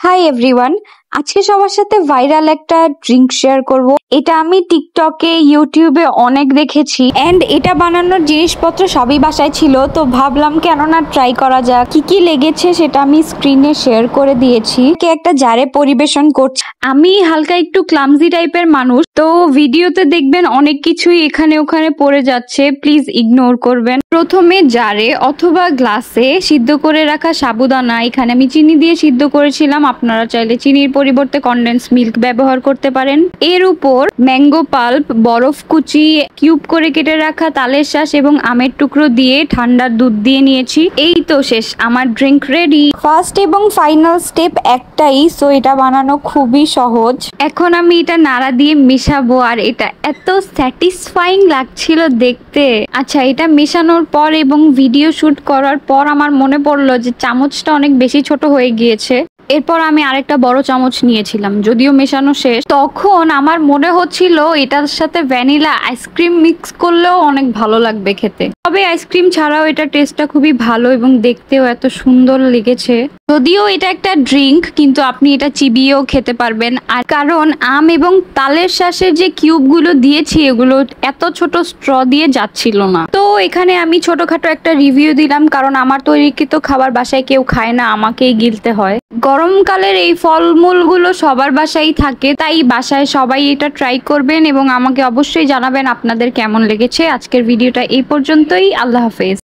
Hi everyone, আজকে সবার সাথে ভাইরাল একটা ড্রিঙ্ক শেয়ার করব। এটা আমি টিকটকে ইউটিউবে অনেক দেখেছি এন্ড এটা বানানোর জিনিসপত্র সবই বাসায় ছিল, তো ভাবলাম কেন না ট্রাই করা যাক। কি কি লেগেছে সেটা আমি স্ক্রিনে শেয়ার করে দিয়েছি। কে একটা জারে পরিবেশন করছে। আমি হালকা একটু ক্লামজি টাইপের মানুষ, তো ভিডিওতে দেখবেন অনেক কিছুই এখানে ওখানে পড়ে যাচ্ছে, প্লিজ ইগনোর করবেন। প্রথমে জারে অথবা গ্লাসে সিদ্ধ করে রাখা সাবুদানা, এখানে আমি চিনি দিয়ে সিদ্ধ করেছিলাম, আপনারা চাইলে চিনির পরিবর্তে কনডেন্স মিল্ক ব্যবহার করতে পারেন। এর উপর ম্যাঙ্গো পাল্প, বরফ কুচি, কিউব করে কেটে রাখা তালের শাঁস এবং আমের টুকরো দিয়ে ঠান্ডা দুধ দিয়ে নিয়েছি। এই তো শেষ, আমার ড্রিঙ্ক রেডি। ফার্স্ট এবং ফাইনাল স্টেপ একটাই, সো এটা বানানো খুবই সহজ। এখন আমি এটা নাড়া দিয়ে মেশাবো, আর এটা এত স্যাটিসফাইং লাগছিল দেখতে। আচ্ছা, এটা মেশানোর পর এবং ভিডিও শুট করার পর আমার মনে পড়লো যে চামচটা অনেক বেশি ছোট হয়ে গিয়েছে। এরপর আমি আরেকটা বড় চামচ নিয়েছিলাম, যদিও মেশানো শেষ। তখন আমার মনে হচ্ছিল এটার সাথে ভ্যানিলা আইসক্রিম মিক্স করলেও অনেক ভালো লাগবে খেতে। তবে আইসক্রিম ছাড়াও এটা টেস্টটা খুবই ভালো এবং দেখতেও এত সুন্দর লেগেছে। যদিও এটা একটা ড্রিঙ্ক, কিন্তু আপনি এটা চিবিয়েও খেতে পারবেন। আর কারণ আম এবং তালের শাঁসের যে কিউবগুলো দিয়েছি, এগুলো এত ছোট স্ট্র দিয়ে যাচ্ছিল না। তো এখানে আমি ছোটখাটো একটা রিভিউ দিলাম, কারণ আমার তৈরিকৃত খাবার বাসায় কেউ খায় না, আমাকেই গিলতে হয়। গরমকালের এই ফলমূলগুলো সবার বাসায় থাকে, তাই বাসায় সবাই এটা ট্রাই করবেন এবং আমাকে অবশ্যই জানাবেন আপনাদের কেমন লেগেছে। আজকের ভিডিওটা এই পর্যন্তই। আল্লাহ হাফেজ।